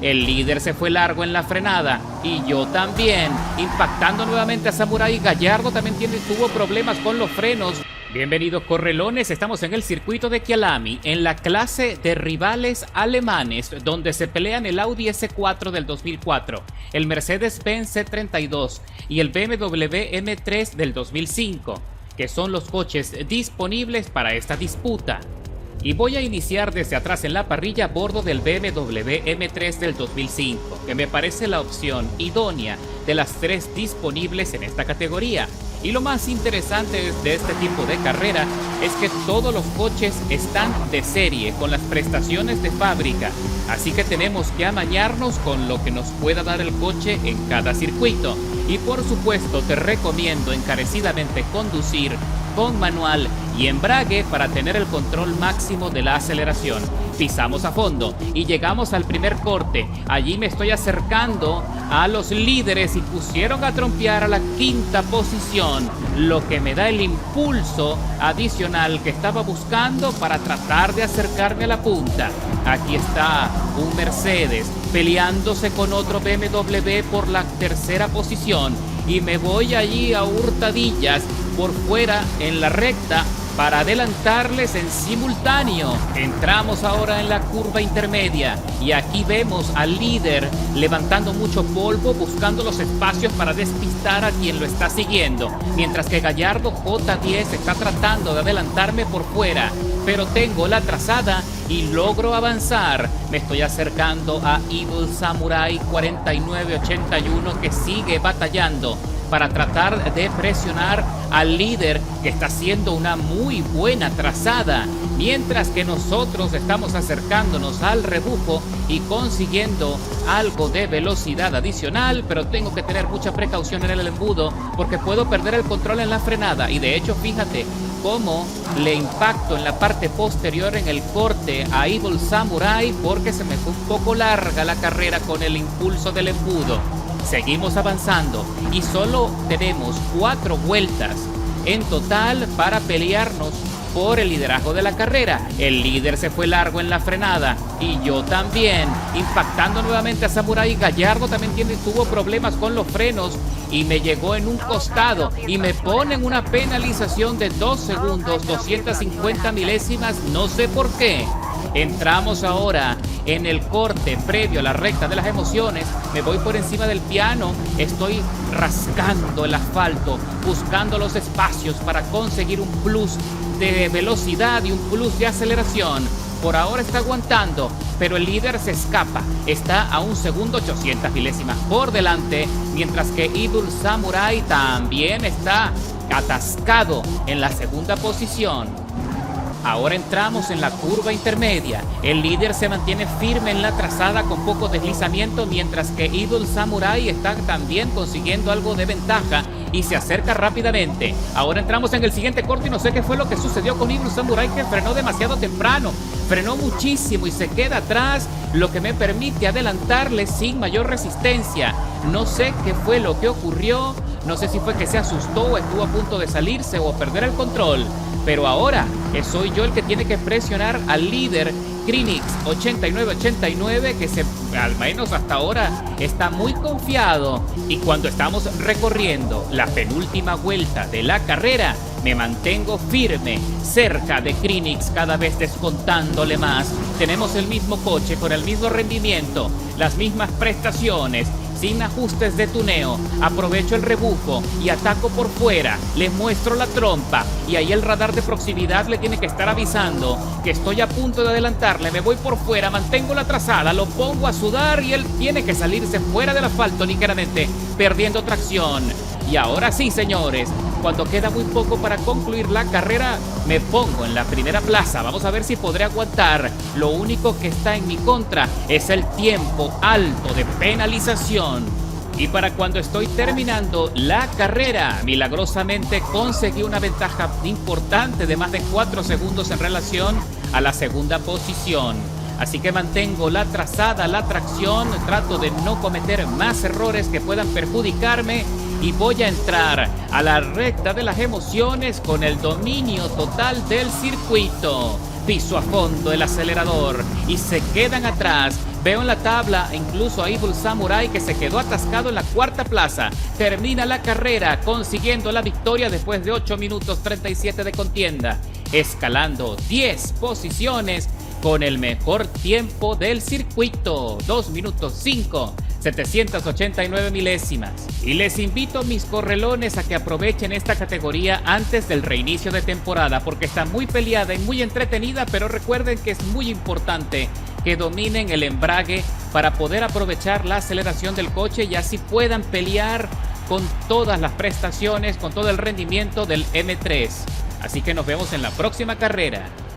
El líder se fue largo en la frenada y yo también, impactando nuevamente a Samurai. Gallardo también tuvo problemas con los frenos. Bienvenidos correlones, estamos en el circuito de Kyalami, en la clase de rivales alemanes, donde se pelean el Audi S4 del 2004, el Mercedes-Benz C32 y el BMW M3 del 2005, que son los coches disponibles para esta disputa. Y voy a iniciar desde atrás en la parrilla a bordo del BMW M3 del 2005, que me parece la opción idónea de las tres disponibles en esta categoría. Y lo más interesante de este tipo de carrera es que todos los coches están de serie, con las prestaciones de fábrica, así que tenemos que amañarnos con lo que nos pueda dar el coche en cada circuito. Y por supuesto te recomiendo encarecidamente conducir con manual y embrague para tener el control máximo de la aceleración. Pisamos a fondo y llegamos al primer corte. Allí me estoy acercando a los líderes y pusieron a trompear a la quinta posición, lo que me da el impulso adicional que estaba buscando para tratar de acercarme a la punta. Aquí está un Mercedes peleándose con otro BMW por la tercera posición y me voy allí a hurtadillas por fuera en la recta para adelantarles en simultáneo. Entramos ahora en la curva intermedia y aquí vemos al líder levantando mucho polvo, buscando los espacios para despistar a quien lo está siguiendo, mientras que Gallardo J10 está tratando de adelantarme por fuera, pero tengo la trazada y logro avanzar. Me estoy acercando a Evil Samurai 4981, que sigue batallando para tratar de presionar al líder, que está haciendo una muy buena trazada, mientras que nosotros estamos acercándonos al rebufo y consiguiendo algo de velocidad adicional, pero tengo que tener mucha precaución en el embudo porque puedo perder el control en la frenada. Y de hecho fíjate cómo le impacto en la parte posterior en el corte a Evil Samurai, porque se me fue un poco larga la carrera con el impulso del embudo. Seguimos avanzando y solo tenemos 4 vueltas en total para pelearnos por el liderazgo de la carrera. El líder se fue largo en la frenada y yo también, impactando nuevamente a Samurai. Gallardo también tuvo problemas con los frenos y me llegó en un costado y me ponen una penalización de 2 segundos, 250 milésimas, no sé por qué. Entramos ahora en el corte previo a la recta de las emociones. Me voy por encima del piano, estoy rascando el asfalto, buscando los espacios para conseguir un plus de velocidad y un plus de aceleración. Por ahora está aguantando, pero el líder se escapa. Está a 1 segundo 800 milésimas por delante, mientras que Evil Samurai también está atascado en la segunda posición. Ahora entramos en la curva intermedia. El líder se mantiene firme en la trazada con poco deslizamiento, mientras que Evil Samurai está también consiguiendo algo de ventaja y se acerca rápidamente. Ahora entramos en el siguiente corte y no sé qué fue lo que sucedió con Evil Samurai, que frenó demasiado temprano. Frenó muchísimo y se queda atrás, lo que me permite adelantarle sin mayor resistencia. No sé qué fue lo que ocurrió. No sé si fue que se asustó o estuvo a punto de salirse o perder el control. Pero ahora soy yo el que tiene que presionar al líder Crinix 8989, que al menos hasta ahora está muy confiado. Y cuando estamos recorriendo la penúltima vuelta de la carrera, me mantengo firme cerca de Crinix, cada vez descontándole más. Tenemos el mismo coche con el mismo rendimiento, las mismas prestaciones, sin ajustes de tuneo. Aprovecho el rebufo y ataco por fuera, les muestro la trompa y ahí el radar de proximidad le tiene que estar avisando que estoy a punto de adelantarle. Me voy por fuera, mantengo la trazada, lo pongo a sudar y él tiene que salirse fuera del asfalto ligeramente, perdiendo tracción. Y ahora sí, señores, cuando queda muy poco para concluir la carrera, me pongo en la primera plaza. Vamos a ver si podré aguantar. Lo único que está en mi contra es el tiempo alto de penalización. Y para cuando estoy terminando la carrera, milagrosamente conseguí una ventaja importante de más de 4 segundos en relación a la segunda posición. Así que mantengo la trazada, la tracción, trato de no cometer más errores que puedan perjudicarme y voy a entrar a la recta de las emociones con el dominio total del circuito. Piso a fondo el acelerador y se quedan atrás Veo en la tabla incluso a Evil Samurai, que se quedó atascado en la cuarta plaza. Termina la carrera consiguiendo la victoria después de 8 minutos 37 de contienda, escalando 10 posiciones con el mejor tiempo del circuito, 2 minutos 5, 789 milésimas. Y les invito, mis correlones, a que aprovechen esta categoría antes del reinicio de temporada, porque está muy peleada y muy entretenida, pero recuerden que es muy importante que dominen el embrague para poder aprovechar la aceleración del coche y así puedan pelear con todas las prestaciones, con todo el rendimiento del M3. Así que nos vemos en la próxima carrera.